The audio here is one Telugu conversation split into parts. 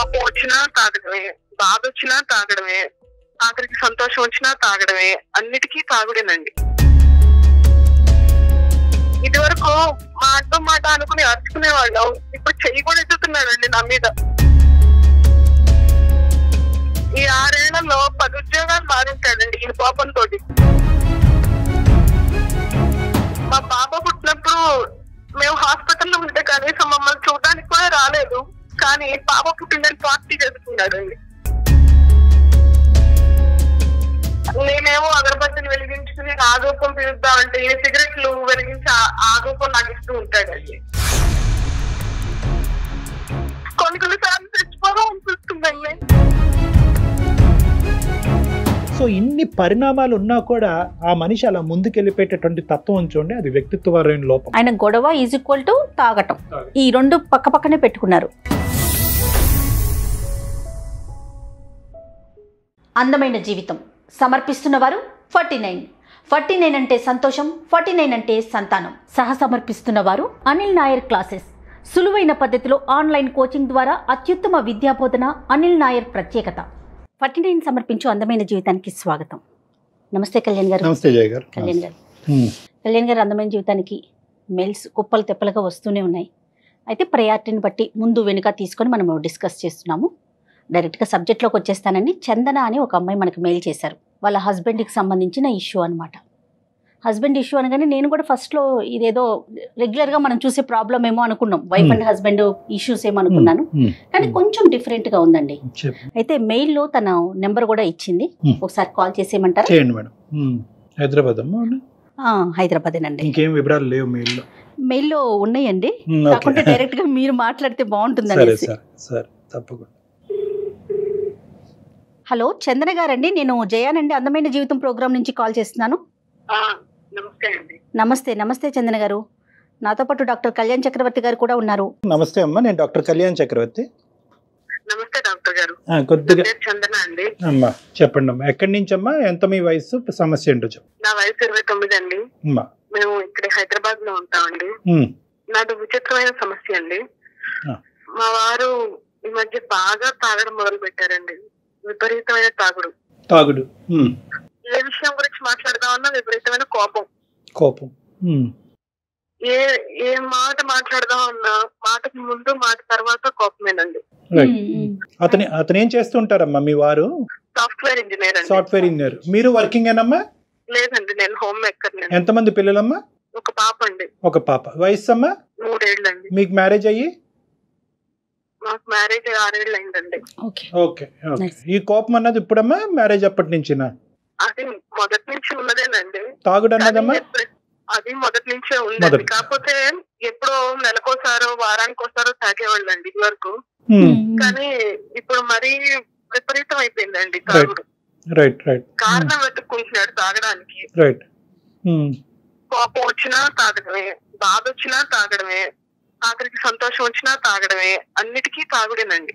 కోపం వచ్చినా తాగడమే, బాధ వచ్చినా తాగడమే, ఆఖరికి సంతోషం వచ్చినా తాగడమే, అన్నిటికీ తాగుడేనండి. ఇది వరకు మాట అనుకుని అరుచుకునే వాళ్ళం, ఇప్పుడు చెయ్యి కూడా ఎత్తుతున్నాడండి నా మీద. ఈ 6 ఏళ్లలో 10 ఉద్యోగాలు మారింటాడండి ఈ కోపంతో. మా పాప పుట్టినప్పుడు మేము హాస్పిటల్లో ఉంటే కనీసం మమ్మల్ని చూడడానికి కూడా రాలేదు, కానీ పాప పుట్టిందని పార్టీ చేసుకున్నాడండి. నేనేమో అగరబత్తిని వెలిగించుకుని ఆగోపం పిలుద్దామంటే ఈ సిగరెట్లు వెలిగించి ఆగోపం నాకు ఇస్తూ ఉంటాడండి. కొన్నిసార్లు చచ్చిపోవడం అనిపిస్తుందండి. సో ఇన్ని పరిణామాలు ఉన్నా కూడా ఆ మనిషి అలా ముందుకెళ్ళిపోయేటటువంటి తత్వం చూడండి, అది వ్యక్తిత్వపరమైన లోపం. ఆయన గొడవ ఈజ్ ఈక్వల్ టు తాగటం, ఈ రెండు పక్క పక్కనే పెట్టుకున్నారు. అందమైన జీవితం సమర్పిస్తున్న వారు 49 అంటే సంతోషం, 49 అంటే సంతానం. సమర్పిస్తున్న వారు అనిల్ నాయర్ క్లాసెస్. సులువైన పద్ధతిలో ఆన్లైన్ కోచింగ్ ద్వారా అత్యుత్తమ విద్యాబోధన అనిల్ నాయర్ ప్రత్యేకత. 49 సమర్పించు అందమైన జీవితానికి స్వాగతం. నమస్తే కళ్యాణ్ గారు. నమస్తే జయ గారు. కళ్యాణ్ గారు, అందమైన జీవితానికి మెయిల్స్ కుప్పలు తెప్పలుగా వస్తూనే ఉన్నాయి. అయితే ప్రయారిటీని బట్టి ముందు వెనుక తీసుకొని మనం డిస్కస్ చేస్తున్నాము. డైరెక్ట్గా సబ్జెక్ట్లోకి వచ్చేస్తానని చందన అని ఒక అమ్మాయి మనకు మెయిల్ చేశారు. వాళ్ళ హస్బెండ్కి సంబంధించిన ఇష్యూ అనమాట. హస్బెండ్ ఇష్యూ అనగానే నేను కూడా ఫస్ట్లో ఇదేదో రెగ్యులర్గా మనం చూసే ప్రాబ్లం ఏమో అనుకున్నాం, వైఫ్ అండ్ హస్బెండ్ ఇష్యూస్ ఏమో అనుకున్నాను, కానీ కొంచెం డిఫరెంట్గా ఉందండి. అయితే మెయిల్లో తన నెంబర్ కూడా ఇచ్చింది, ఒకసారి కాల్ చేసేయమంటారా? హైదరాబాదేనండి. ఇంకేం వివరాలు లేవు మెయిల్లో ఉన్నాయండి, కాకుంటే డైరెక్ట్గా మీరు మాట్లాడితే బాగుంటుందండి. తప్పకుండా. హలో చందన గారండి, నేను జయానండి, అందమైన జీవితం ప్రోగ్రామ్ నుంచి కాల్ చేస్తున్నాను. నమస్తే చందన గారు. నాతో పాటు డాక్టర్ కళ్యాణ్ చక్రవర్తి గారు కూడా ఉన్నారు. నమస్తే అమ్మా, నేను డాక్టర్ కళ్యాణ్ చక్రవర్తి. నమస్తే డాక్టర్ గారు. కొద్దిగా చందన అండి. అమ్మా చెప్పండి అమ్మా, ఎక్కడి నుంచి అమ్మా, ఎంత మీ వయసు, సమస్య ఏంటో చెప్పు. నా వయసు 29 అండి. మేము ఇక్కడ హైదరాబాద్ లో ఉంటామండి. నాది విచిత్రమైన సమస్య అండి. మా వారు ఈ మధ్య బాగా తాగడం మొదలు పెట్టారండి. విపరీతమైన తాగుడు. ఏ విషయం గురించి మాట్లాడదామన్నా విపరీతమైన కోపం. ఏ మాట మాట్లాడదామన్నా మాటకి ముందు మాట తర్వాత కోపమేనండి. అతను ఏం చేస్తుంటారమ్మా మీ వారు? Software engineer. Software engineer. మీరు వర్కింగ్ ఏనమ్మా? లేదండి, నేను హోమ్ మేకర్. ఎంతమంది పిల్లలమ్మా? ఒక పాప అండి. ఒక పాప. వయసు అమ్మా? 3 ఏళ్ళండి. మీకు మ్యారేజ్ అయ్యి? మాకు మ్యారేజ్ 6 ఏళ్ళు అయిందండి. ఓకే. ఈ కోపం అన్నది ఇప్పుడమ్మా, మ్యారేజ్ అప్పటి నుంచినా? అది మొదటి నుంచి ఉన్నదేనండి. తాగుడు అన్నదమ్మా? అది మొదటి నుంచే ఉందండి, కాకపోతే ఎప్పుడో నెలకోసారో వారానికోసారో తాగేవాళ్ళండి ఇది వరకు. కానీ ఇప్పుడు మరీ విపరీతం అయిపోయిందండి తాగుడు. కారణం వెతుక్కుంటున్నాడు తాగడానికి. కోపం వచ్చినా తాగడమే, బాధ వచ్చినా తాగడమే, ఆఖరికి సంతోషం వచ్చినా తాగడమే, అన్నిటికీ తాగుడేనండి.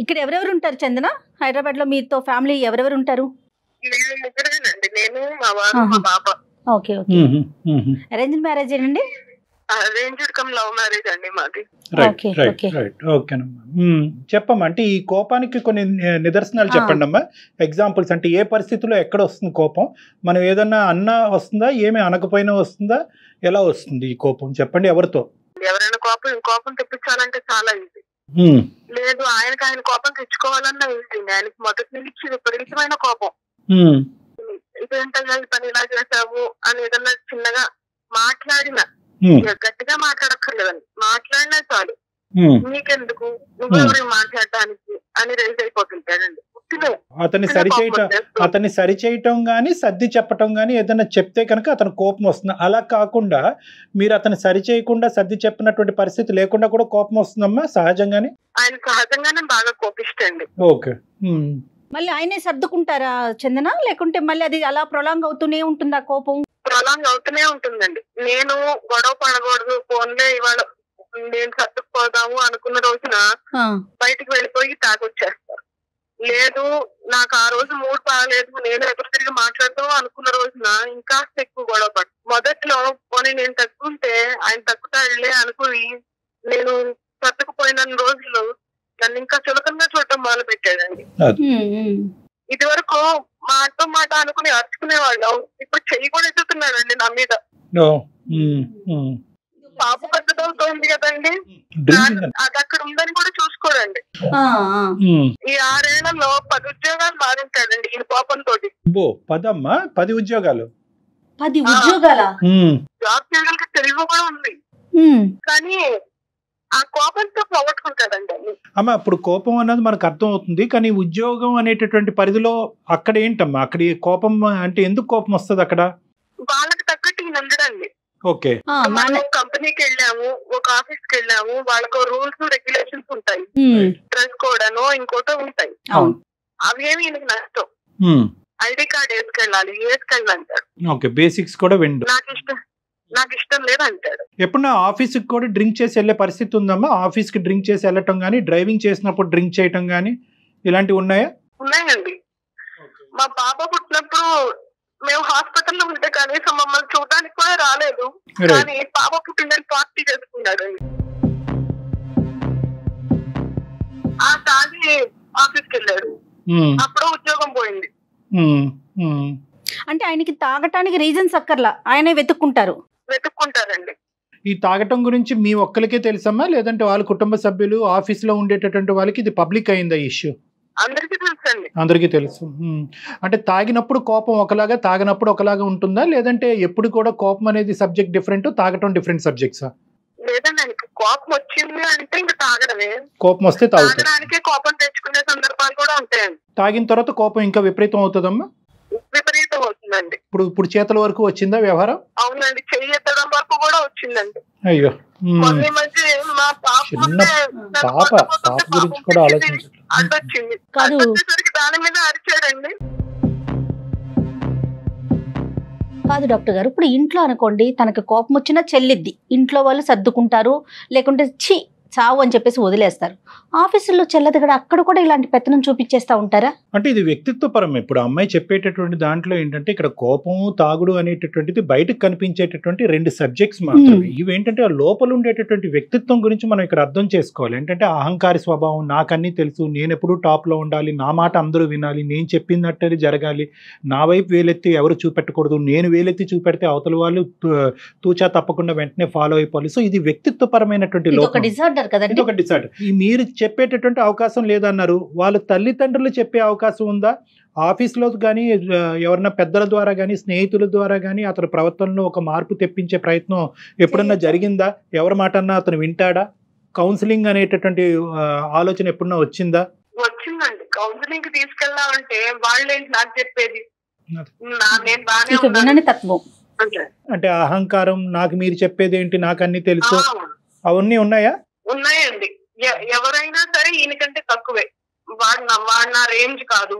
ఇక్కడ ఎవరెవరు ఉంటారు చందన? హైదరాబాద్ లో మీతో ఫ్యామిలీ ఎవరెవరు ఉంటారు? మేము ముగ్గురేనండి, నేను, మా వారు, మా పాప. ఓకే. అరేంజ్డ్ మ్యారేజ్ అండి? అరేంజ్డ్ కమ్ లవ్ మ్యారేజ్ అండి మాది. చెప్పమ్మా, అంటే ఈ కోపానికి కొన్ని నిదర్శనాలు చెప్పండి అమ్మా, ఎగ్జాంపుల్స్. అంటే ఏ పరిస్థితుల్లో ఎక్కడ వస్తుంది కోపం? మనం ఏదన్నా అన్నా వస్తుందా, ఏమి అనకపోయినా వస్తుందా, ఎలా వస్తుంది ఈ కోపం చెప్పండి? ఎవరితో? ఎవరైనా కోపం తెప్పించాలంటే చాలా ఈజీ. లేదు, ఆయన కోపం తెచ్చుకోవాలన్నా ఈజీ. ఆయనకి మొదటి నుంచి విపరీతమైన కోపం. ఇదేంటో పని ఇలా చేసావు అని ఏదన్నా చిన్నగా మాట్లాడినా, గట్టిగా మాట్లాడక్కర్లేదని, మాట్లాడినా చాలు, నీకెందుకు, నువ్వెవరు మాట్లాడటానికి అని రైజ్ అయిపోతుంటాడండి. అతన్ని సరిచేయటం గానీ సర్ది చెప్పటం గానీ ఏదైనా చెప్తే కనుక అతను కోపం వస్తుంది. అలా కాకుండా మీరు అతను సరిచేయకుండా సర్ది చెప్పినటువంటి పరిస్థితి లేకుండా కూడా కోపం వస్తుందమ్మా సహజంగానే? ఆయన సహజంగానే బాగా కోపిస్తండి. ఓకే. మళ్ళీ ఆయనే సర్దుకుంటారా చందన, లేకుంటే మళ్ళీ అది అలా ప్రొలాంగ్ అవుతూనే ఉంటుందా కోపం? ప్రొలాంగ్ అవుతూనే ఉంటుందండి. నేను గొడవ పడకూడదు, ఫోన్లే ఇవాళ నేను సర్దుకుపోదాము అనుకున్న రోజున బయటికి వెళ్ళిపోయి తాగొచ్చేస్తారు. లేదు, నాకు ఆ రోజు మూడ్ బాగలేదు, నేను ఎదురు తిరిగి మాట్లాడదాం అనుకున్న రోజున ఇంకా ఎక్కువ గొడవ పడు. మొదట్లో పోనీ నేను తగ్గుంటే ఆయన తగ్గుతాడులే అనుకుని నేను సర్దుకుపోయిన రోజులు నన్ను ఇంకా చులకనగా చూడటం మొదలు పెట్టాడండి. ఇది వరకు మాట అనుకుని అరుచుకునేవాళ్ళం, ఇప్పుడు చెయ్యి కూడా ఎత్తుతున్నాడండి నా మీద. పాప పెద్దదవుతోంది కదండి, అది అక్కడ ఉందని కూడా చూసుకోడండి. ఈ 6 ఏళ్లలో 10 ఉద్యోగాలు మారుంటాడండి ఈ కోపంతో. 10 ఉద్యోగాలు, 10 ఉద్యోగాల జాబ్ చేయడానికి తెలివి కూడా ఉంది, కానీ ఆ కోపంతో పోగొట్టుకుంటాడండి అన్ని. అమ్మా ఇప్పుడు కోపం అన్నది మనకు అర్థం అవుతుంది, కానీ ఉద్యోగం అనేటటువంటి పరిధిలో అక్కడ ఏంటమ్మా, అక్కడ కోపం అంటే ఎందుకు కోపం వస్తుంది అక్కడ? వాళ్ళకి తగ్గట్టు ఈయన ఉండడండి. ఓకే, మనం కంపెనీకి వెళ్ళాము, ఒక ఆఫీస్ కి వెళ్ళాము, వాళ్ళకు రూల్స్ రెగ్యులేషన్స్ ఉంటాయి, డ్రెస్ కోడ్ అనో ఇంకోటో ఉంటాయి, అవేమి ఈయనకి నష్టం. ఐడి కార్డ్ వేసుకెళ్ళాలి, వేసుకెళ్ళాలంటాడు. ఓకే, బేసిక్స్ కూడా విండు. నాకు ఇష్టం లేదు అంటాడు. ఎప్పుడన్నా ఆఫీస్ కి కూడా డ్రింక్ చేసి వెళ్ళే పరిస్థితి ఉందమ్మా? ఆఫీస్ కి డ్రింక్ చేసి వెళ్ళటం గానీ, డ్రైవింగ్ చేసినప్పుడు డ్రింక్ చేయటం గానీ ఇలాంటివి ఉన్నాయా? ఉన్నాయండి. మా పాప పుట్టినప్పుడు మేము హాస్పిటల్లో ఉంటే కనీసం మమ్మల్ని చూడడానికి కూడా రాలేదు, కానీ పాప పుట్టిందని పార్టీ చేసుకున్నాడు. ఆ తాగి ఆఫీస్కి వెళ్ళాడు, అప్పుడు ఉద్యోగం పోయింది. అంటే ఆయనకి తాగటానికి రీజన్స్ అక్కర్లా, ఆయనే వెతుక్కుంటారండి. ఈ తాగటం గురించి మీ ఒక్కరికే తెలుసమ్మా, లేదంటే వాళ్ళ కుటుంబ సభ్యులు, ఆఫీస్ లో ఉండేటటువంటి వాళ్ళకి ఇది పబ్లిక్ అయిందా ఇష్యూ? అందరికీ తెలుసండి. అందరికీ తెలుసు. అంటే తాగినప్పుడు కోపం ఒకలాగా, తాగినప్పుడు ఒకలాగా ఉంటుందా, లేదంటే ఎప్పుడు కూడా కోపం అనేది సబ్జెక్ట్ డిఫరెంట్, తాగటం డిఫరెంట్ సబ్జెక్ట్సా? లేదండి, కోపం వచ్చింది అంటే ఇంకా తాగడమే. కోపం వస్తే తాగడానికి కోపం తెచ్చుకునే సందర్భాలు కూడా ఉంటాయండి. తాగిన తర్వాత కోపం ఇంకా విపరీతం అవుతుందమ్మా? విపరీతం అవుతుందండి. ఇప్పుడు చేతుల వరకు వచ్చిందా వ్యవహారం? అవునండి, చెయ్యి ఎత్తడం వరకు కూడా వచ్చిందండి. అయ్యో, కొన్ని మధ్య మా పాప గురించి కూడా ఆలోచించండి. అడ్డొచ్చింది, అడ్డొచ్చేసరికి దాని మీద అరిచాడండి. కాదు డాక్టర్ గారు, ఇప్పుడు ఇంట్లో అనుకోండి తనకు కోపం వచ్చినా చెల్లిద్ది, ఇంట్లో వాళ్ళు సర్దుకుంటారు, లేకుంటే ఛీ చావు అని చెప్పేసి వదిలేస్తారు. ఆఫీసుల్లో చెల్లదు కూడా, అక్కడ కూడా ఇలాంటి పెత్తనం చూపించేస్తా ఉంటారా? అంటే ఇది వ్యక్తిత్వ పరం. ఇప్పుడు అమ్మాయి చెప్పేటటువంటి దాంట్లో ఏంటంటే ఇక్కడ కోపము, తాగుడు అనేటటువంటిది బయటకు కనిపించేటటువంటి 2 సబ్జెక్ట్స్ మాత్రమే. ఇవేంటంటే ఆ లోపల ఉండేటటువంటి వ్యక్తిత్వం గురించి మనం ఇక్కడ అర్థం చేసుకోవాలి. ఏంటంటే అహంకారి స్వభావం, నాకన్నీ తెలుసు, నేను ఎప్పుడూ టాప్లో ఉండాలి, నా మాట అందరూ వినాలి, నేను చెప్పినట్టు జరగాలి, నా వైపు వేలెత్తి ఎవరు చూపెట్టకూడదు, నేను వేలెత్తి చూపెడితే అవతల వాళ్ళు తూచా తప్పకుండా వెంటనే ఫాలో అయిపోవాలి. సో ఇది వ్యక్తిత్వపరమైనటువంటి లోపం, ఇది ఒక డిసార్డర్. మీరు చెప్పేటటువంటి అవకాశం లేదన్నారు, వాళ్ళ తల్లిదండ్రులు చెప్పే అవకాశం ఉందా? ఆఫీస్లో కానీ, ఎవరన్నా పెద్దల ద్వారా కానీ, స్నేహితుల ద్వారా కానీ అతని ప్రవర్తనలో ఒక మార్పు తెప్పించే ప్రయత్నం ఎప్పుడన్నా జరిగిందా? ఎవరి మాట అన్నా అతను వింటాడా? కౌన్సిలింగ్ అనేటటువంటి ఆలోచన ఎప్పుడన్నా వచ్చిందా? వచ్చిందండి. కౌన్సిలింగ్ తీసుకెళ్లామంటే వాళ్ళేంటి నాకు చెప్పేది, అంటే అహంకారం, నాకు మీరు చెప్పేది ఏంటి, నాకు అన్ని తెలుసు, అవన్నీ ఉన్నాయా? ఉన్నాయండి. ఎవరైనా సరే ఈయనకంటే తక్కువే, వాడు నా రేంజ్ కాదు.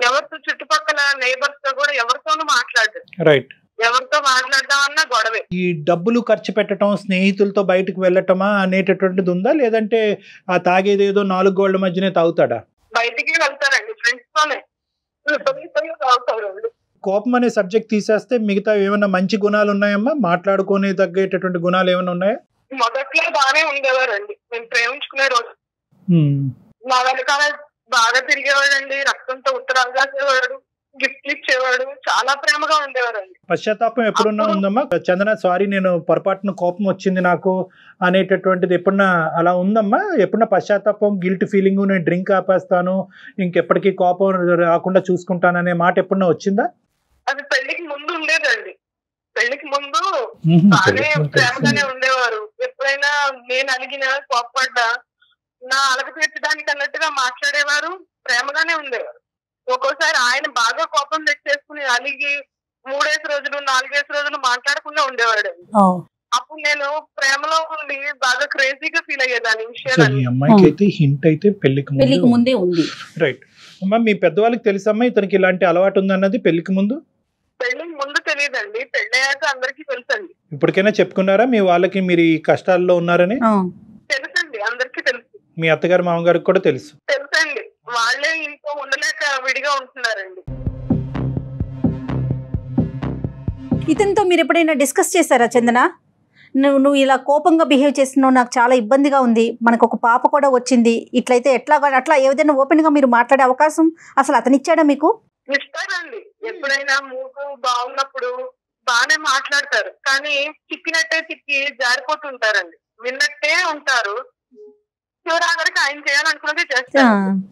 ఎవరితో చుట్టుపక్కల నైబర్స్ తో కూడా ఎవరితోనూ మాట్లాడదు. రైట్. ఎవరితో మాట్లాడదామన్నా గొడవే. ఈ డబ్బులు ఖర్చు పెట్టడం, స్నేహితులతో బయటకు వెళ్ళటమా అనేటటువంటిది ఉందా, లేదంటే ఆ తాగేదేదో 4 గోళ్ల మధ్యనే తాగుతాడా? బయటికి వెళ్తారండి, ఫ్రెండ్స్ తోనే తాగుతాడు. కోపం అనే సబ్జెక్ట్ తీసేస్తే మిగతా ఏమైనా మంచి గుణాలు ఉన్నాయమ్మా? మాట్లాడుకునే తగ్గేటటువంటి గుణాలు ఏమైనా ఉన్నాయా? మొదట్లో బాగానే ఉండేవారండి, మేము ప్రేమించుకునే రోజు. మా వెనకాల బాగా తిరిగేవాడండి, రక్తంతో ఉత్తరాలు రాసేవాడు, గిఫ్ట్లు ఇచ్చేవాడు, చాలా ప్రేమగా ఉండేవారండి. పశ్చాత్తాపం ఎప్పుడున్నా ఉందమ్మా? చందన సారీ, నేను పొరపాటున కోపం వచ్చింది నాకు అనేటటువంటిది ఎప్పుడన్నా అలా ఉందమ్మా? ఎప్పుడన్నా పశ్చాత్తాపం, గిల్ట్ ఫీలింగ్, నేను డ్రింక్ ఆపేస్తాను, ఇంకెప్పటికీ కోపం రాకుండా చూసుకుంటాను అనే మాట ఎప్పుడన్నా వచ్చిందా? అది పెళ్లికి ముందు ఉండేదండి. పెళ్లికి ముందు బాగానే ప్రేమగానే ఉండేవారు. ఎప్పుడైనా నేను అలిగినా, కోపపడ్డా నా అలగ తీర్చడానికి అన్నట్టుగా మాట్లాడేవారు, ప్రేమగానే ఉండేవారు. ఒక్కోసారి ఆయన బాగా కోపం తెచ్చేసుకుని అలిగి 3 రోజులు 4 రోజులు మాట్లాడకుండా ఉండేవాడు. అప్పుడు నేను ప్రేమలో ఉండి బాగా క్రేజీగా ఫీల్ అయ్యేదాన్ని విషయాలు. అమ్మాయికి అయితే హింట్ అయితే పెళ్లికి ముందే ఉంది. రైట్ అమ్మా, మీ పెద్దవాళ్ళకి తెలుసమ్మా ఇతనికి ఇలాంటి అలవాటు ఉందన్నది? పెళ్లికి ముందు తెలియదండి, పెళ్ళయ్యాక అందరికీ తెలుసండి. ఇప్పటికైనా చెప్పుకున్నారా మీ వాళ్ళకి మీరు ఈ కష్టాల్లో ఉన్నారని? తెలుసండి, అందరికీ తెలుసు. మీ అత్తగారు మామగారికి కూడా తెలుసండి. వాళ్ళే ఇంట్లో ఉండలేక విడిగా ఉంటున్నారండి. ఇతనితో మీరు ఎప్పుడైనా డిస్కస్ చేశారా చందన? నువ్వు ఇలా కోపంగా బిహేవ్ చేస్తున్నావు, నాకు చాలా ఇబ్బందిగా ఉంది, మనకు ఒక పాప కూడా వచ్చింది, ఇట్లయితే ఎట్లా అట్లా ఏదైనా ఓపెన్ గా మీరు మాట్లాడే అవకాశం అసలు అతను ఇచ్చాడా మీకు? ఇస్తారండి. ఎప్పుడైనా మూడు బాగున్నప్పుడు బాగానే మాట్లాడతారు, కానీ తిప్పినట్టే తిప్పి జారిపోతుంటారండి. విన్నట్టే ఉంటారు, చివరాగరికి ఆయన చేయాలనుకున్నది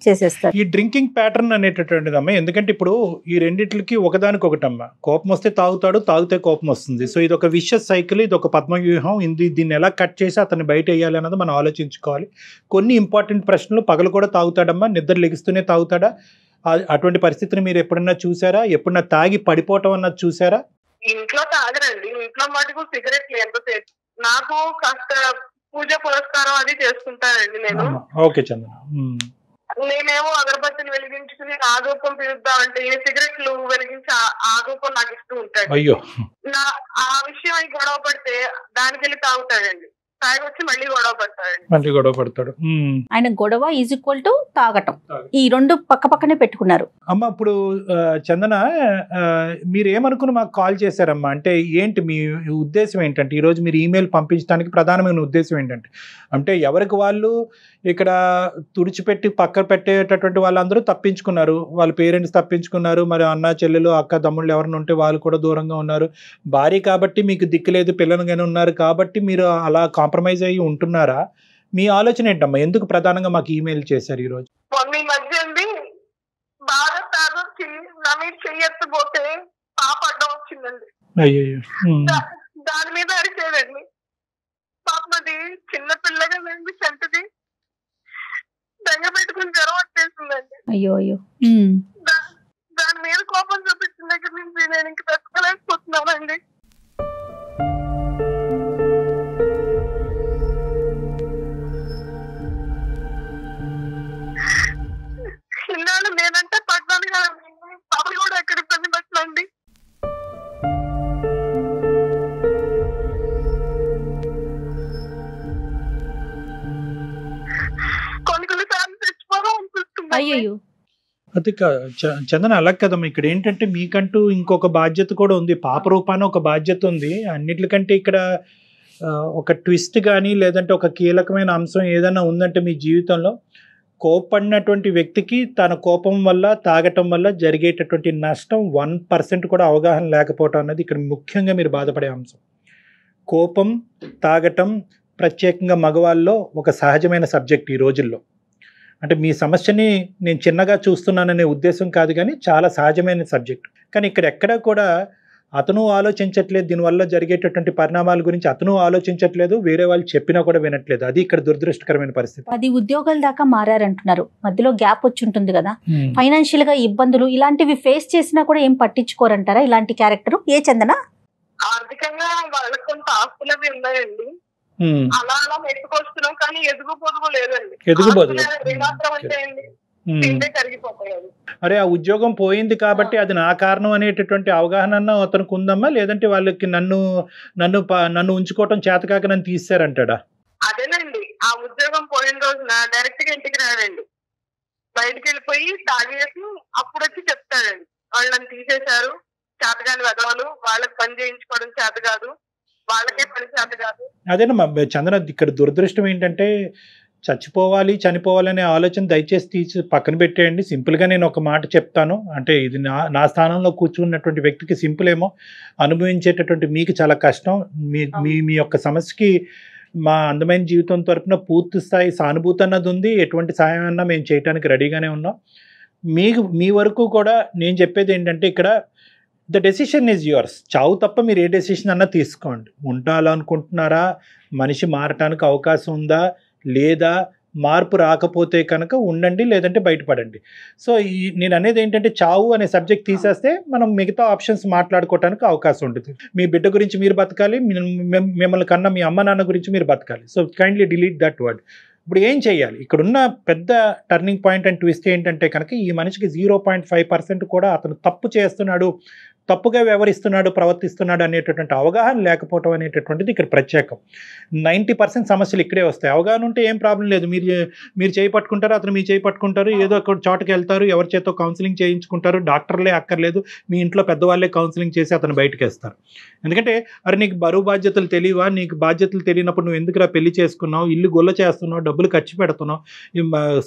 చేసేస్తారు. ఈ డ్రింకింగ్ ప్యాటర్న్ అనేటటువంటిది అమ్మ, ఎందుకంటే ఇప్పుడు ఈ రెండిట్లకి ఒకదానికొకటమ్మ. కోపం వస్తే తాగుతాడు, తాగితే కోపం వస్తుంది. సో ఇది ఒక విషస్ సైకిల్, ఇది ఒక పద్మవ్యూహం. దీన్ని ఎలా కట్ చేసి అతన్ని బయట వేయాలి అన్నది మనం ఆలోచించుకోవాలి. కొన్ని ఇంపార్టెంట్ ప్రశ్నలు. పగలు కూడా తాగుతాడమ్మా, నిద్ర లెగిస్తూనే తాగుతాడా? అటువంటి పరిస్థితిని మీరు ఎప్పుడన్నా చూసారా? ఎప్పుడన్నా తాగి పడిపోవటం అన్నది చూసారా? ఇంట్లో తాగరండి, ఇంట్లో మటుకు సిగరెట్లు ఎంతసేపు. నాకు కాస్త పూజ పురస్కారం అది చేసుకుంటానండి నేను. ఓకే చందన. నేనేమో అగరబత్తిని వెలిగించుకుని ఆగోపం పిలుద్దామంటే ఈ సిగరెట్లు వెలిగించి ఆగోపం నాకు ఇస్తూ ఉంటాడు. అయ్యో, ఆ విషయం అయి గొడవ పడితే దానికి వెళ్ళి తాగుతాడండి, తాగి వచ్చి మళ్ళీ గొడవ పడతాడు. ఆయన గొడవ ఈజ్ ఈక్వల్ టు తాగటం, ఈ రెండు పక్క పక్కనే పెట్టుకున్నారు. అమ్మ ఇప్పుడు చందన, మీరు ఏమనుకుని మాకు కాల్ చేశారమ్మా? అంటే ఏంటి మీ ఉద్దేశం ఏంటంటే, ఈరోజు మీరు ఈమెయిల్ పంపించడానికి ప్రధానమైన ఉద్దేశం ఏంటంటే, అంటే ఎవరికి వాళ్ళు ఇక్కడ తుడిచిపెట్టి పక్కన పెట్టేటటువంటి వాళ్ళందరూ తప్పించుకున్నారు, వాళ్ళ పేరెంట్స్ తప్పించుకున్నారు, మరి అన్న చెల్లెలు అక్క తమ్ముళ్ళు ఎవరైనా ఉంటే వాళ్ళు కూడా దూరంగా ఉన్నారు, భార్య కాబట్టి మీకు దిక్కులేదు, పిల్లలుగానే ఉన్నారు కాబట్టి మీరు అలా కాంప్రమైజ్ అయ్యి ఉంటున్నారా? మీ ఆలోచన ఏంటమ్మా? ఎందుకు ప్రధానంగా మాకు ఈమెయిల్ చేశారు ఈరోజు? బాగా తాగొచ్చి నా మీద చెయ్యెత్తపోతే పాప అడ్డం వచ్చిందండి. అయ్యో, దాని మీద అరిచేదండి. పాపది చిన్న పిల్లగా వెళ్ళి చెంటది దంగ పెట్టుకుని జ్వరం వచ్చేసిందండి. అయ్యో అయ్యో. దాని మీద కోపం చూపించిన దగ్గర నుంచి నేను ఇంక తట్టుకోలేకపోతున్నానండి. ఇన్నాళ్ళు నేనంటే పడ్డాను కదా, పాపలు కూడా ఎక్కడ ఇబ్బంది పెట్టండి. కొన్నిసార్లు తెచ్చిపోదాం అనిపిస్తుంది. అయ్యో, అది చందన అలా కదమ్మా. ఇక్కడ ఏంటంటే మీకంటూ ఇంకొక బాధ్యత కూడా ఉంది, పాప రూపాన ఒక బాధ్యత ఉంది. అన్నిటికంటే ఇక్కడ ఒక ట్విస్ట్ కానీ లేదంటే ఒక కీలకమైన అంశం ఏదైనా ఉందంటే మీ జీవితంలో, కోపడినటువంటి వ్యక్తికి తన కోపం వల్ల తాగటం వల్ల జరిగేటటువంటి నష్టం 1% కూడా అవగాహన లేకపోవటం అన్నది ఇక్కడ ముఖ్యంగా మీరు బాధపడే అంశం. కోపం, తాగటం ప్రత్యేకంగా మగవాళ్ళలో ఒక సహజమైన సబ్జెక్ట్ ఈ రోజుల్లో. అంటే మీ సమస్యని నేను చిన్నగా చూస్తున్నాననే ఉద్దేశం కాదు, కానీ చాలా సహజమైన సబ్జెక్ట్. కానీ ఇక్కడ ఎక్కడా కూడా అతను ఆలోచించట్లేదు, దీనివల్ల జరిగేటటువంటి పరిణామాల గురించి అతను ఆలోచించట్లేదు, వేరే వాళ్ళు చెప్పినా కూడా వినట్లేదు. అది ఇక్కడ దురదృష్టకరమైన పరిస్థితి. 10 ఉద్యోగాల దాకా మారారంటున్నారు, మధ్యలో గ్యాప్ వచ్చి ఉంటుంది కదా, ఫైనాన్షియల్ గా ఇబ్బందులు ఇలాంటివి ఫేస్ చేసినా కూడా ఏం పట్టించుకోరంటారా ఇలాంటి క్యారెక్టర్? ఏ చందన? ఆర్థికంగా వాళ్ళకి కొంత ఆస్తులు అవి ఉన్నాయండి, అలా అలా మెట్టుకొస్తున్నాం, కానీ ఎదుగు పొదుగు లేదండి. అరే ఆ ఉద్యోగం పోయింది కాబట్టి అది నా కారణం అనేటటువంటి అవగాహన అతనికి ఉందమ్మా? లేదంటే వాళ్ళకి నన్ను ఉంచుకోవటం చేతకాక నన్ను తీసారంటాడా? అదేనండి, ఆ ఉద్యోగం పోయిన రోజున డైరెక్ట్ గా ఇంటికి రాడండి, బయటికి వెళ్ళిపోయి తాగేసి అప్పుడు వచ్చి చెప్తాడండి, వాళ్ళని తీసేశారు, చేతగాని వెదవాళ్ళు, వాళ్ళకి పని చేయించుకోవడం చేత కాదు, వాళ్ళకే పని చేత కాదు. అదేనమ్మా చంద్ర, ఇక్కడ దురదృష్టం ఏంటంటే చచ్చిపోవాలి చనిపోవాలనే ఆలోచన దయచేసి తీసి పక్కన పెట్టేయండి. సింపుల్గా నేను ఒక మాట చెప్తాను, అంటే ఇది నా స్థానంలో కూర్చున్నటువంటి వ్యక్తికి సింపుల్ ఏమో, అనుభవించేటటువంటి మీకు చాలా కష్టం. మీ యొక్క సమస్యకి మా అందమైన జీవితం తరపున పూర్తి స్థాయి సానుభూతి అన్నది ఉంది, ఎటువంటి సహాయం అన్నా మేము చేయడానికి రెడీగానే ఉన్నాం. మీ వరకు కూడా నేను చెప్పేది ఏంటంటే, ఇక్కడ ద డెసిషన్ ఈజ్ యువర్స్. చావు తప్ప మీరు ఏ డెసిషన్ అన్నా తీసుకోండి. ఉండాలనుకుంటున్నారా, మనిషి మారటానికి అవకాశం ఉందా లేదా, మార్పు రాకపోతే కనుక ఉండండి, లేదంటే బయటపడండి. సో నేను అనేది ఏంటంటే, చావు అనే సబ్జెక్ట్ తీసేస్తే మనం మిగతా ఆప్షన్స్ మాట్లాడుకోవడానికి అవకాశం ఉంటుంది. మీ బిడ్డ గురించి మీరు బతకాలి, మిమ్మల్ని కన్నా మీ అమ్మ నాన్న గురించి మీరు బతకాలి. So kindly delete that word. ఇప్పుడు ఏం చేయాలి? ఇక్కడున్న పెద్ద టర్నింగ్ పాయింట్ అండ్ ట్విస్ట్ ఏంటంటే కనుక, ఈ మనిషికి 0.5% కూడా అతను తప్పు చేస్తున్నాడు, తప్పుగా వ్యవహరిస్తున్నాడు, ప్రవర్తిస్తున్నాడు అనేటటువంటి అవగాహన లేకపోవడం అనేటటువంటిది ఇక్కడ ప్రత్యేకం. 90% సమస్యలు ఇక్కడే వస్తాయి. అవగాహన ఉంటే ఏం ప్రాబ్లం లేదు. మీరు చేయి పట్టుకుంటారు, అతను మీ చేయి పట్టుకుంటారు, ఏదో ఒక చోటకి వెళ్తారు, ఎవరి చేతో కౌన్సిలింగ్ చేయించుకుంటారు, డాక్టర్లే అక్కర్లేదు, మీ ఇంట్లో పెద్దవాళ్ళే కౌన్సిలింగ్ చేసి అతను బయటకు వేస్తారు. ఎందుకంటే అరే నీకు బరువు బాధ్యతలు తెలియవా, నీకు బాధ్యతలు తెలియనప్పుడు నువ్వు ఎందుకురా పెళ్లి చేసుకున్నావు, ఇల్లు గొల్ల చేస్తున్నావు, డబ్బులు ఖర్చు పెడుతున్నావు,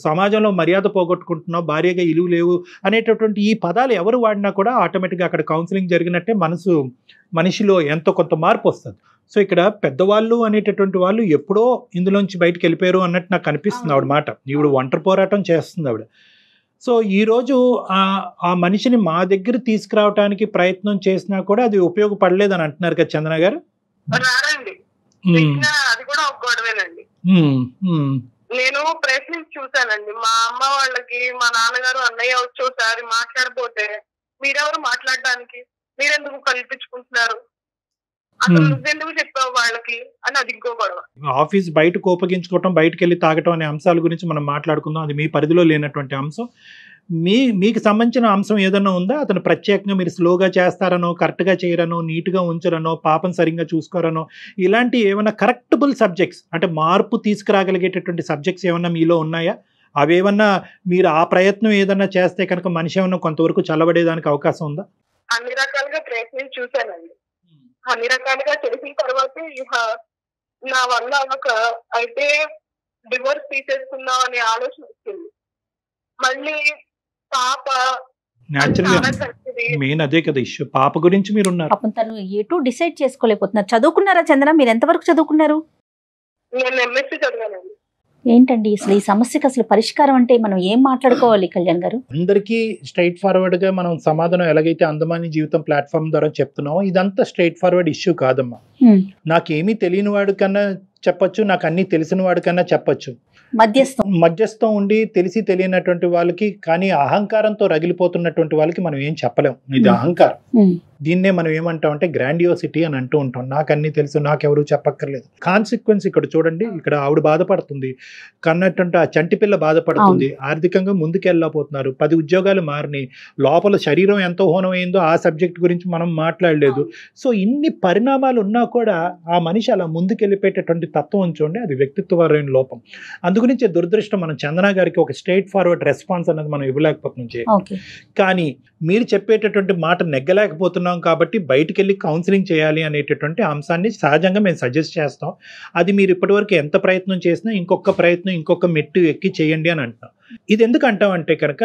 సమాజంలో మర్యాద పోగొట్టుకుంటున్నావు, భార్యగా ఇలువ లేవు అనేటటువంటి ఈ పదాలు ఎవరు వాడినా కూడా ఆటోమేటిక్గా అక్కడ కౌన్సిలింగ్ జరిగినట్టే మనిషిలో ఎంతో కొంత మార్పు వస్తుంది. సో ఇక్కడ పెద్దవాళ్ళు అనేటటువంటి వాళ్ళు ఎప్పుడో ఇందులోంచి బయటకు వెళ్ళిపోయారు అన్నట్టు నాకు అనిపిస్తుంది ఆవిడ మాట. ఈవిడ ఒంటరి పోరాటం చేస్తుంది ఆవిడ. సో ఈరోజు ఆ మనిషిని మా దగ్గర తీసుకురావడానికి ప్రయత్నం చేసినా కూడా అది ఉపయోగపడలేదని అంటున్నారు కదా చందన గారు. అది కూడా ఒక గొడవేనండి. నేను ప్రయత్నించి చూసానండి. మా అమ్మ వాళ్ళకి మా నాన్నగారు అన్నయ్య వచ్చి ఒకసారి మాట్లాడిపోతే మీరెవరు మాట్లాడడానికి, మీరెందుకు కల్పించుకుంటున్నారు, అసలు నువ్వెందుకు చెప్పావు వాళ్ళకి అని అది ఇంకో గొడవ. ఆఫీస్ బయట కోపగించుకోవటం, బయటకు వెళ్ళి తాగటం అనే అంశాల గురించి మనం మాట్లాడుకుందాం. అది మీ పరిధిలో లేనటువంటి అంశం. మీకు సంబంధించిన అంశం ఏదన్నా ఉందా? అతను ప్రత్యేకంగా మీరు స్లోగా చేస్తారనో, కరెక్ట్గా చేయరనో, నీట్గా ఉంచరనో, పాపం సరిగ్గా చూసుకోరనో, ఇలాంటి ఏమైనా కరెక్టబుల్ సబ్జెక్ట్స్ అంటే మార్పు తీసుకురాగలిగేటటువంటి సబ్జెక్ట్స్ ఏమన్నా మీలో ఉన్నాయా? అవేమన్నా మీరు ఆ ప్రయత్నం ఏదన్నా చేస్తే కనుక మనిషి ఏమన్నా కొంతవరకు చల్లబడేదానికి అవకాశం ఉందా? అన్ని రకాలుగా ప్రయత్నం చూశానండి. అన్ని రకాలుగా చేసిన తర్వాత నా వల్ల ఒక అయితే డివోర్స్ తీసేసుకుందాం అనే ఆలోచన వచ్చింది. మళ్ళీ పాప మెయిన్ అదే కదా ఇష్యూ. పాప గురించి మీరు ఉన్నారు. పాపం తను ఎటు డిసైడ్ చేసుకోలేకపోతున్నారు. చదువుకున్నారా చందన? మీరు ఎంతవరకు చదువుకున్నారు? నేను ఎంఎస్సీ చదివానండి. ఏంటండి అసలు ఈ సమస్యకి అసలు పరిష్కారం అంటే మనం ఏం మాట్లాడుకోవాలి కళ్యాణ్ గారు? అందరికీ స్ట్రైట్ ఫార్వర్డ్ గా మనం సమాధానం ఎలాగైతే అందమాని జీవితం ప్లాట్ఫామ్ ద్వారా చెప్తున్నామో ఇదంతా స్ట్రైట్ ఫార్వర్డ్ ఇష్యూ కాదమ్మా. నాకేమీ తెలియని వాడు కన్నా చెప్పొచ్చు, నాకు అన్ని తెలిసిన వాడి కన్నా చెప్పొచ్చు. మధ్యస్థం ఉండి తెలిసి తెలియనటువంటి వాళ్ళకి, కానీ అహంకారంతో రగిలిపోతున్నటువంటి వాళ్ళకి మనం ఏం చెప్పలేం. ఇది అహంకారం. దీన్నే మనం ఏమంటామంటే గ్రాండియోసిటీ అని అంటూ ఉంటాం. నాకు అన్ని తెలుసు, నాకెవరు చెప్పక్కర్లేదు. కాన్సిక్వెన్స్ ఇక్కడ చూడండి. ఇక్కడ ఆవిడ బాధపడుతుంది, కన్నటువంటి ఆ చంటి పిల్ల బాధపడుతుంది, ఆర్థికంగా ముందుకెళ్ళకపోతున్నారు, 10 ఉద్యోగాలు మారినాయి, లోపల శరీరం ఎంతో హోనమైందో ఆ సబ్జెక్ట్ గురించి మనం మాట్లాడలేదు. సో ఇన్ని పరిణామాలు ఉన్నా కూడా ఆ మనిషి అలా ముందుకెళ్ళిపోయేటటువంటి తత్వం చూడండి, అది వ్యక్తిత్వపరమైన లోపం. అందుగురించి దురదృష్టం మనం చందన గారికి ఒక స్ట్రైట్ ఫార్వర్డ్ రెస్పాన్స్ అనేది మనం ఇవ్వలేకపోతున్నాం. కానీ మీరు చెప్పేటటువంటి మాట నెగ్గలేకపోతున్నాం కాబట్టి బయటికి వెళ్ళి కౌన్సిలింగ్ చేయాలి అనేటటువంటి అంశాన్ని సహజంగా మేము సజెస్ట్ చేస్తాం. అది మీరు ఇప్పటివరకు ఎంత ప్రయత్నం చేసినా ఇంకొక మెట్టు ఎక్కి చేయండి అని అంటున్నాం. ఇది ఎందుకు అంటామంటే కనుక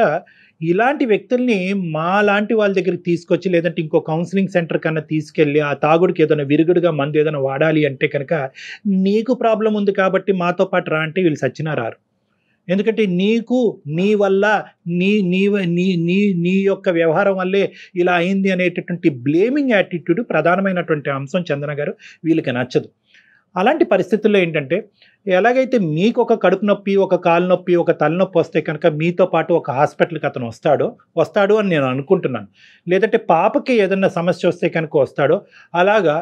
ఇలాంటి వ్యక్తుల్ని మా లాంటి వాళ్ళ దగ్గరికి తీసుకొచ్చి లేదంటే ఇంకో కౌన్సిలింగ్ సెంటర్ కన్నా తీసుకెళ్ళి ఆ తాగుడికి ఏదైనా విరుగుడుగా మందు ఏదైనా వాడాలి అంటే కనుక నీకు ప్రాబ్లం ఉంది కాబట్టి మాతో పాటు రా అంటే వీళ్ళు సచ్చినా రారు. ఎందుకంటే నీకు నీ వల్ల నీ యొక్క వ్యవహారం వల్లే ఇలా అయింది అనేటటువంటి బ్లేమింగ్ యాటిట్యూడ్ ప్రధానమైనటువంటి అంశం చందన గారు వీళ్ళకి నచ్చదు. అలాంటి పరిస్థితుల్లో ఏంటంటే ఎలాగైతే మీకు ఒక కడుపు నొప్పి, ఒక కాలు నొప్పి, ఒక తలనొప్పి వస్తే కనుక మీతో పాటు ఒక హాస్పిటల్కి అతను వస్తాడు అని నేను అనుకుంటున్నాను. లేదంటే పాపకి ఏదన్నా సమస్య వస్తే కనుక వస్తాడో, అలాగా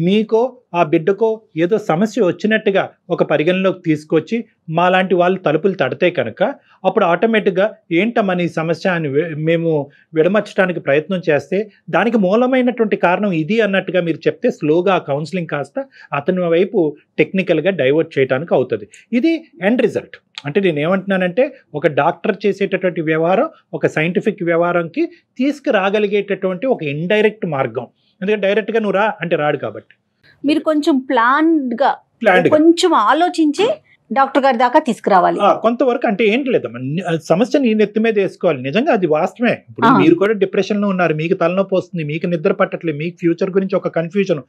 మీకో ఆ బిడ్డకో ఏదో సమస్య వచ్చినట్టుగా ఒక పరిగణలోకి తీసుకొచ్చి మాలాంటి వాళ్ళు తలుపులు తడితే కనుక అప్పుడు ఆటోమేటిక్గా ఏంటమ్మా నీ సమస్య అని మేము విడమర్చడానికి ప్రయత్నం చేస్తే దానికి మూలమైనటువంటి కారణం ఇది అన్నట్టుగా మీరు చెప్తే స్లోగా ఆ కౌన్సిలింగ్ కాస్త అతని వైపు టెక్నికల్గా డైవర్ట్ చేయడానికి అవుతుంది. ఇది ఎండ్ రిజల్ట్. అంటే నేను ఏమంటున్నానంటే ఒక డాక్టర్ చేసేటటువంటి వ్యవహారం ఒక సైంటిఫిక్ వ్యవహారంకి తీసుకురాగలిగేటటువంటి ఒక ఇండైరెక్ట్ మార్గం. ఎందుకంటే డైరెక్ట్గా నువ్వు రా అంటే రాడు కాబట్టి మీరు కొంచెం ప్లాన్డ్గా కొంచెం ఆలోచించి డాక్టర్ గారి దాకా తీసుకురావాలి. కొంతవరకు అంటే ఏంటి లేదమ్మా, సమస్య నీ నెత్తి మీద వేసుకోవాలి. నిజంగా అది వాస్తవమే. ఇప్పుడు మీరు కూడా డిప్రెషన్లో ఉన్నారు, మీకు తలనొప్పి వస్తుంది, మీకు నిద్ర పట్టట్లేదు, మీకు ఫ్యూచర్ గురించి ఒక కన్ఫ్యూజన్,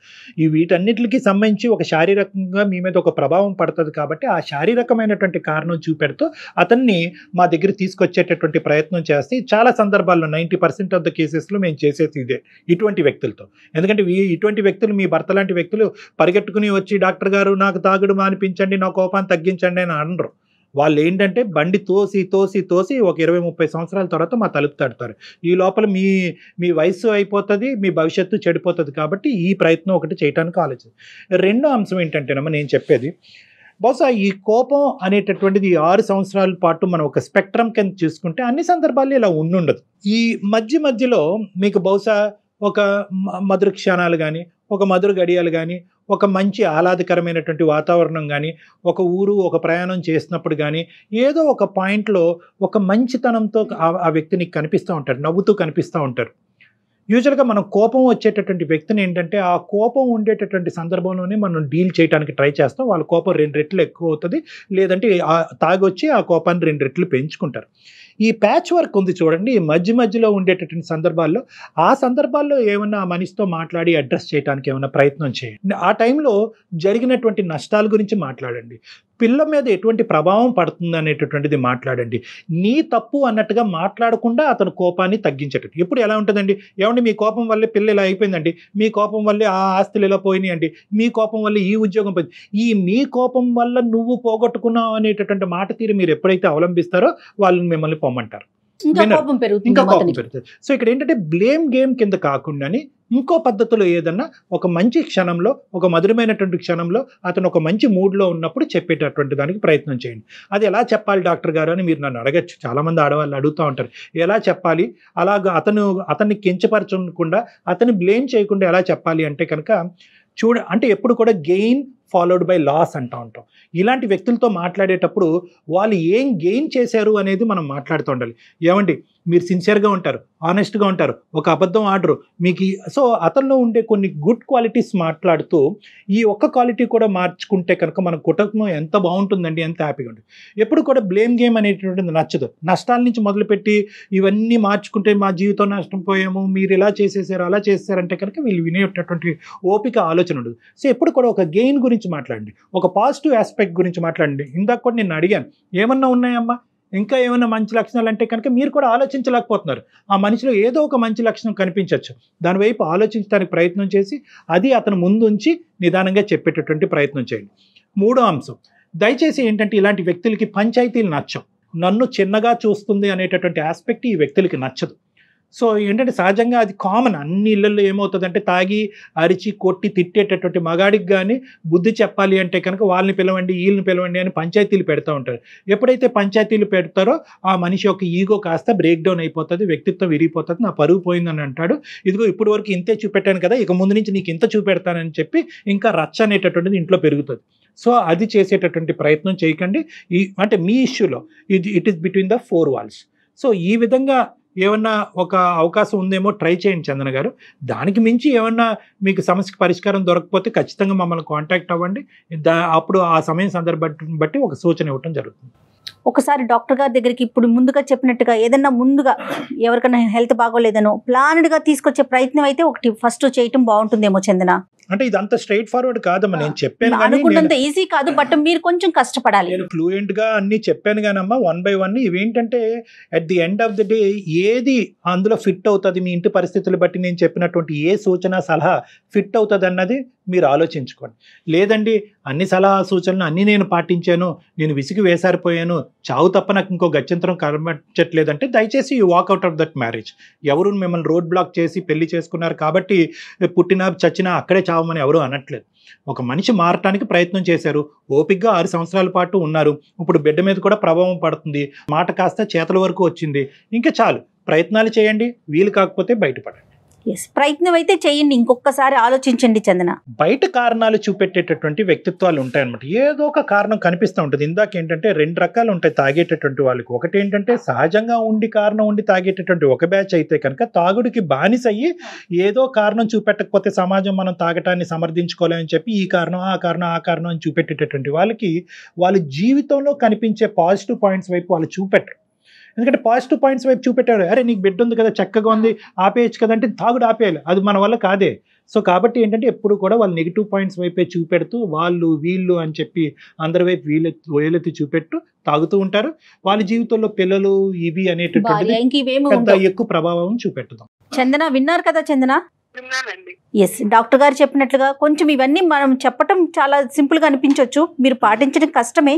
ఈ వీటన్నిటికి సంబంధించి ఒక శారీరకంగా మీ మీద ఒక ప్రభావం పడుతుంది. కాబట్టి ఆ శారీరకమైనటువంటి కారణం చూపెడుతూ అతన్ని మా దగ్గర తీసుకొచ్చేటటువంటి ప్రయత్నం చేస్తే చాలా సందర్భాల్లో 90% ఆఫ్ ద కేసెస్లో మేము చేసేది ఇదే ఇటువంటి వ్యక్తులతో. ఎందుకంటే ఇటువంటి వ్యక్తులు మీ భర్త లాంటి వ్యక్తులు పరిగెట్టుకుని వచ్చి డాక్టర్ గారు నాకు తాగుడు మానిపించండి, నా కోపాన్ని తగ్గించండి అని అనరు. వాళ్ళు ఏంటంటే బండి తోసి ఒక 20-30 సంవత్సరాల తర్వాత మా తలుపు తడతారు. ఈ లోపల మీ వయసు అయిపోతుంది, మీ భవిష్యత్తు చెడిపోతుంది. కాబట్టి ఈ ప్రయత్నం ఒకటి చేయడానికి ఆలోచన. రెండో అంశం ఏంటంటేనమ్మా నేను చెప్పేది, బహుశా ఈ కోపం అనేటటువంటిది 6 సంవత్సరాల పాటు మనం ఒక స్పెక్ట్రమ్ కింద చూసుకుంటే అన్ని సందర్భాల్లో ఇలా ఉండుండదు. ఈ మధ్యలో మీకు బహుశా ఒక మధుర క్షణాలు కానీ, ఒక మధుర గడియాలు కానీ, ఒక మంచి ఆహ్లాదకరమైనటువంటి వాతావరణం కానీ, ఒక ఊరు ఒక ప్రయాణం చేసినప్పుడు కానీ, ఏదో ఒక పాయింట్లో ఒక మంచితనంతో ఆ వ్యక్తిని కనిపిస్తూ ఉంటారు, నవ్వుతూ కనిపిస్తూ ఉంటారు. యూజువల్గా మనం కోపం వచ్చేటటువంటి వ్యక్తిని ఏంటంటే ఆ కోపం ఉండేటటువంటి సందర్భంలోనే మనం డీల్ చేయడానికి ట్రై చేస్తాం. వాళ్ళ కోపం 2 రెట్లు ఎక్కువ అవుతుంది, లేదంటే తాగొచ్చి ఆ కోపాన్ని 2 రెట్లు పెంచుకుంటారు. ఈ ప్యాచ్ వర్క్ ఉంది చూడండి, ఈ మధ్యలో ఉండేటటువంటి సందర్భాల్లో, ఆ సందర్భాల్లో ఏమన్నా ఆ మనిషితో మాట్లాడి అడ్రస్ చేయడానికి ఏమైనా ప్రయత్నం చేయండి. ఆ టైంలో జరిగినటువంటి నష్టాల గురించి మాట్లాడండి, పిల్ల మీద ఎటువంటి ప్రభావం పడుతుంది అనేటటువంటిది మాట్లాడండి. నీ తప్పు అన్నట్టుగా మాట్లాడకుండా అతను కోపాన్ని తగ్గించటం. ఎప్పుడు ఎలా ఉంటుందండి, ఏమండి మీ కోపం వల్లే పిల్ల ఇలా అయిపోయిందండి, మీ కోపం వల్లే ఆ ఆస్తులు ఇలా పోయినాయండి, మీ కోపం వల్ల ఈ ఉద్యోగం పోయింది. ఈ మీ కోపం వల్ల నువ్వు పోగొట్టుకున్నావు అనేటటువంటి మాట తీరు మీరు ఎప్పుడైతే అవలంబిస్తారో వాళ్ళు మిమ్మల్ని పొమ్మంటారు, ఇంకా కోపం పెరుగుతుంది. సో ఇక్కడ ఏంటంటే బ్లేమ్ గేమ్ కింద కాకుండాని ఇంకో పద్ధతిలో ఏదన్నా ఒక మంచి క్షణంలో, ఒక మధురమైనటువంటి క్షణంలో అతను ఒక మంచి మూడ్లో ఉన్నప్పుడు చెప్పేటటువంటి దానికి ప్రయత్నం చేయండి. అది ఎలా చెప్పాలి డాక్టర్ గారు అని మీరు నన్ను అడగచ్చు. చాలామంది ఆడవాళ్ళు అడుగుతూ ఉంటారు, ఎలా చెప్పాలి, అలాగా అతన్ని కించపరచకుండా, అతన్ని బ్లేమ్ చేయకుండా ఎలా చెప్పాలి అంటే కనుక అంటే ఎప్పుడు కూడా గెయిన్ ఫాలోడ్ బై లాస్ అంటూ ఉంటాం. ఇలాంటి వ్యక్తులతో మాట్లాడేటప్పుడు వాళ్ళు ఏం గెయిన్ చేశారు అనేది మనం మాట్లాడుతూ ఉండాలి. ఏమండి మీరు సిన్సియర్గా ఉంటారు, ఆనెస్ట్గా ఉంటారు, ఒక అబద్ధం ఆడరు మీకు. సో అతనిలో ఉండే కొన్ని గుడ్ క్వాలిటీస్ మాట్లాడుతూ ఈ ఒక్క క్వాలిటీ కూడా మార్చుకుంటే కనుక మన కుటుంబం ఎంత బాగుంటుందండి, ఎంత హ్యాపీగా ఉంటుంది. ఎప్పుడు కూడా బ్లేమ్ గేమ్ అనేటువంటిది నచ్చదు. నష్టాల నుంచి మొదలుపెట్టి ఇవన్నీ మార్చుకుంటే మా జీవితం నష్టం పోయాము, మీరు ఇలా చేసేసారు అలా చేసేసారంటే కనుక వీళ్ళు వినేటటువంటి ఓపిక ఆలోచన ఉండదు. సో ఎప్పుడు కూడా ఒక గెయిన్ గురించి మాట్లాడండి, ఒక పాజిటివ్ ఆస్పెక్ట్ గురించి మాట్లాడండి. ఇందాక కూడా నేను అడిగాను ఏమన్నా ఉన్నాయమ్మా, ఇంకా ఏమైనా మంచి లక్షణాలు అంటే కనుక మీరు కూడా ఆలోచించలేకపోతున్నారు. ఆ మనిషిలో ఏదో ఒక మంచి లక్షణం కనిపించవచ్చు, దానివైపు ఆలోచించడానికి ప్రయత్నం చేసి అది అతను ముందుంచి నిదానంగా చెప్పేటటువంటి ప్రయత్నం చేయండి. 3వ అంశం, దయచేసి ఏంటంటే ఇలాంటి వ్యక్తులకి పంచాయతీలు నచ్చవు. నన్ను చిన్నగా చూస్తుంది అనేటటువంటి ఆస్పెక్ట్ ఈ వ్యక్తులకి నచ్చదు. సో ఏంటంటే సహజంగా అది కామన్, అన్ని ఇళ్లలో ఏమవుతుందంటే తాగి అరిచి కొట్టి తిట్టేటటువంటి మగాడికి కానీ బుద్ధి చెప్పాలి అంటే కనుక వాళ్ళని పిలవండి వీళ్ళని పిలవండి అని పంచాయతీలు పెడతా ఉంటారు. ఎప్పుడైతే పంచాయతీలు పెడతారో ఆ మనిషి యొక్క ఈగో కాస్త బ్రేక్ డౌన్ అయిపోతుంది, వ్యక్తిత్వం విరిగిపోతుంది, నా పరువు పోయిందని అంటాడు. ఇదిగో ఇప్పుడు వరకు ఇంతే చూపెట్టాను కదా, ఇక ముందు నుంచి నీకు ఇంత చూపెడతానని చెప్పి ఇంకా రచ్చ అనేటటువంటిది ఇంట్లో పెరుగుతుంది. సో అది చేసేటటువంటి ప్రయత్నం చేయకండి. అంటే మీ ఇష్యూలో it is between the 4 walls. So ఈ విధంగా ఏమన్నా ఒక అవకాశం ఉందేమో ట్రై చేయండి చందన గారు. దానికి మించి ఏమన్నా మీకు సమస్యకి పరిష్కారం దొరకకపోతే ఖచ్చితంగా మమ్మల్ని కాంటాక్ట్ అవ్వండి. అప్పుడు ఆ సమయం సందర్భాన్ని బట్టి ఒక సూచన ఇవ్వటం జరుగుతుంది. ఒకసారి డాక్టర్ గారి దగ్గరికి ఇప్పుడు ముందుగా చెప్పినట్టుగా ఏదన్నా ముందుగా ఎవరికైనా హెల్త్ బాగోలేదనో ప్లాన్డ్గా తీసుకొచ్చే ప్రయత్నం అయితే ఒకటి ఫస్ట్ చేయటం బాగుంటుందేమో చందన. అంటే ఇదంతా స్ట్రైట్ ఫార్వర్డ్ కాదమ్మా, నేను చెప్పాను అనుకున్నంత ఈజీ కాదు, బట్ మీరు కొంచెం కష్టపడాలి. నేను ఫ్లూయెంట్ గా అన్ని చెప్పాను కానమ్మా, 1 by 1. ఇవేంటంటే at the end of the day ఏది అందులో ఫిట్ అవుతుంది, మీ ఇంటి పరిస్థితులు బట్టి నేను చెప్పినటువంటి ఏ సూచన సలహా ఫిట్ అవుతుంది అన్నది మీరు ఆలోచించుకోండి. లేదండి అన్ని సలహా సూచనలు అన్నీ నేను పాటించాను, నేను విసిగి వేసారిపోయాను, చావు తప్ప నాకు ఇంకో గత్యంతరం కనిపించట్లేదంటే దయచేసి you walk out of that marriage. ఎవరు మిమ్మల్ని రోడ్ బ్లాక్ చేసి పెళ్లి చేసుకున్నారు కాబట్టి పుట్టినా చచ్చినా అక్కడే చావమని ఎవరు అనట్లేదు. ఒక మనిషి మారటానికి ప్రయత్నం చేశారు, ఓపికగా 6 సంవత్సరాల పాటు ఉన్నారు, ఇప్పుడు బిడ్డ మీద కూడా ప్రభావం పడుతుంది, మాట కాస్త చేతల వరకు వచ్చింది, ఇంకా చాలు ప్రయత్నాలు చేయండి, వీలు కాకపోతే బయటపడండి. ప్రయత్నం అయితే చేయండి, ఇంకొకసారి ఆలోచించండి చందన. బయట కారణాలు చూపెట్టేటటువంటి వ్యక్తిత్వాలు ఉంటాయన్నమాట. ఏదో ఒక కారణం కనిపిస్తూ ఉంటుంది. ఇందాక ఏంటంటే 2 రకాలు ఉంటాయి తాగేటటువంటి వాళ్ళకి. ఒకటి ఏంటంటే సహజంగా కారణం ఉండి తాగేటటువంటి ఒక బ్యాచ్ అయితే కనుక తాగుడికి బానిస అయ్యి ఏదో కారణం చూపెట్టకపోతే సమాజం మనం తాగటాన్ని సమర్థించుకోలేమని చెప్పి ఈ కారణం ఆ కారణం అని చూపెట్టేటటువంటి వాళ్ళకి వాళ్ళ జీవితంలో కనిపించే పాజిటివ్ పాయింట్స్ వైపు వాళ్ళు చూపెట్టరు. ఎందుకంటే పాజిటివ్ పాయింట్స్ వైపు చూపెట్టారు, అరే నీకు బిడ్డ ఉంది కదా, చక్కగా ఉంది, ఆపేయచ్చు కదంటే తాగుడు ఆపేయాలి, అది మన వల్ల కాదే. సో కాబట్టి ఏంటంటే ఎప్పుడు కూడా వాళ్ళు నెగిటివ్ పాయింట్స్ వైపే చూపెడుతూ వాళ్ళు వీళ్ళు అని చెప్పి అందరి వైపు వేలెత్తి చూపెట్టు తాగుతూ ఉంటారు. వాళ్ళ జీవితంలో పిల్లలు ఇవి అనేటటువంటి ఎక్కువ ప్రభావం చూపెట్టుదాం. చందన విన్నారు కదా చందన? ఎస్, డాక్టర్ గారు చెప్పినట్లుగా కొంచెం ఇవన్నీ మనం చెప్పటం చాలా సింపుల్గా అనిపించవచ్చు, మీరు పాటించడం కష్టమే,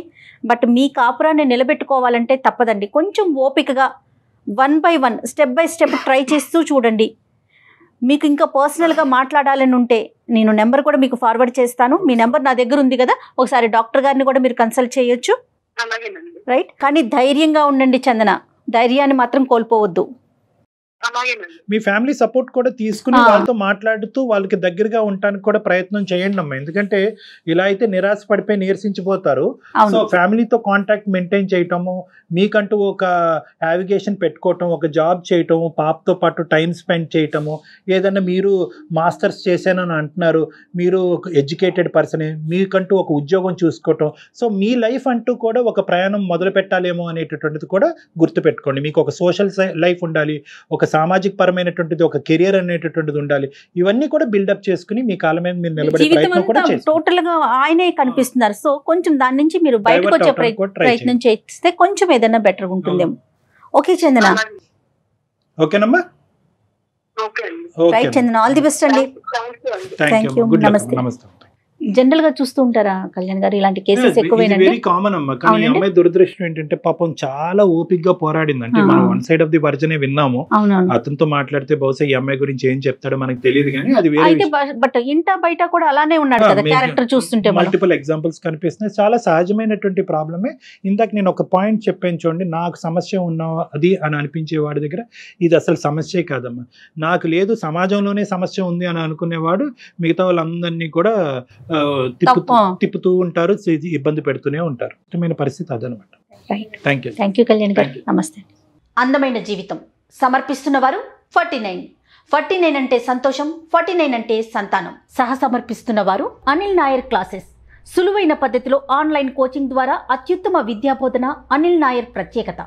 బట్ మీ కాపురాన్ని నిలబెట్టుకోవాలంటే తప్పదండి. కొంచెం ఓపికగా 1 by 1 step by step try చేస్తూ చూడండి. మీకు ఇంకా పర్సనల్గా మాట్లాడాలని ఉంటే నేను నెంబర్ కూడా మీకు ఫార్వర్డ్ చేస్తాను. మీ నెంబర్ నా దగ్గర ఉంది కదా, ఒకసారి డాక్టర్ గారిని కూడా మీరు కన్సల్ట్ చేయొచ్చు, రైట్? కానీ ధైర్యంగా ఉండండి చందన, ధైర్యాన్ని మాత్రం కోల్పోవద్దు. అలాగేనండి. మీ ఫ్యామిలీ సపోర్ట్ కూడా తీసుకుని ఆ. వాళ్ళతో మాట్లాడుతూ వాళ్ళకి దగ్గరగా ఉండటానికి కూడా ప్రయత్నం చేయండి అమ్మా. ఎందుకంటే ఇలా అయితే నిరాశ పడిపోయి నీరసించిపోతారు. సో అవును ఫ్యామిలీతో కాంటాక్ట్ మెయింటైన్ చేయటము, మీకంటూ ఒక నావిగేషన్ పెట్టుకోవటం, ఒక జాబ్ చేయటము, పాపతో పాటు టైం స్పెండ్ చేయటము, ఏదన్నా మీరు మాస్టర్స్ చేశానని అంటున్నారు, మీరు ఒక ఎడ్యుకేటెడ్ పర్సనే, మీకంటూ ఒక ఉద్యోగం చూసుకోవటం. సో మీ లైఫ్ అంటూ కూడా ఒక ప్రయాణం మొదలు పెట్టాలేమో అనేటటువంటిది కూడా గుర్తుపెట్టుకోండి. మీకు ఒక సోషల్ లైఫ్ ఉండాలి, ఒక సామాజిక పరమైనటువంటిది, ఒక కెరియర్ అనేటటువంటిది ఉండాలి. ఇవన్నీ కూడా బిల్డప్ చేసుకుని మీ కాళ్ళ మీద మీరు నిలబడే జీవితం ప్రయత్నం కూడా అంతా చేస్తారు. టోటల్ గా ఆయనే కనిపిస్తున్నారు. సో కొంచెం దాని నుంచి మీరు బయటకు Divert వచ్చే అవడానికి కూడా try ప్రయత్నం చేస్తే కొంచెం ఏదైనా బెటర్ ఉంటుందేమో. ఓకే చందన, అలాగే. ఓకేనమ్మా? ఓకే అండి. Okay right Chandana, all the best అండి. థ్యాంక్ యూ అండి. Thank Thank you. you. Good luck. నమస్తే. నమస్తే. జనరల్ గా చూస్తూ ఉంటారా కళ్యాణ్ గారు ఇలాంటి కేసెస్ ఎక్కువేనండి? వెరీ కామన్ అమ్మా. కానీ ఈ అవునండి. అమ్మాయి దురదృష్టం ఏంటంటే పాపం చాలా ఓపిక్ గా పోరాడింది. అంటే మనం వన్ సైడ్ ఆఫ్ ది వర్జనే విన్నాము. అవునవును. అతనితో మాట్లాడితే బహుశా ఈ అమ్మాయి గురించి ఏం చెప్తాడో మనకు తెలియదు, కానీ అది వేరే అయితే బట్ ఇంట బయట కూడా అలానే ఉన్నాడు కదా క్యారెక్టర్ చూస్తుంటే మనం. మల్టిపుల్ ఎగ్జాంపుల్స్ కనిపిస్తున్నాయి. చాలా సహజమైనటువంటి ప్రాబ్లమే. ఇందాక నేను ఒక పాయింట్ చెప్పాను చూడండి, నాకు సమస్య ఉన్న అది అని అనిపించే వాడి దగ్గర ఇది అసలు సమస్యే కాదమ్మా. నాకు లేదు, సమాజంలోనే సమస్య ఉంది అని అనుకునేవాడు మిగతా వాళ్ళందరినీ కూడా తిప్పుతూ ఉంటారు, ఇబ్బంది పెడుతూనే ఉంటారు. ఇష్టమైన పరిస్థితి అదనమాట. Right. Thank you. Thank you Kalyan గారు. నమస్తే. అందమైన జీవితం సమర్పిస్తున్న వారు 49 అంటే సంతోషం, 49 అంటే సంతానం. సహ సమర్పిస్తున్న వారు అనిల్ నాయర్ క్లాసెస్. సులువైన పద్ధతిలో ఆన్లైన్ కోచింగ్ ద్వారా అత్యుత్తమ విద్యాబోధన అనిల్ నాయర్ ప్రత్యేకత.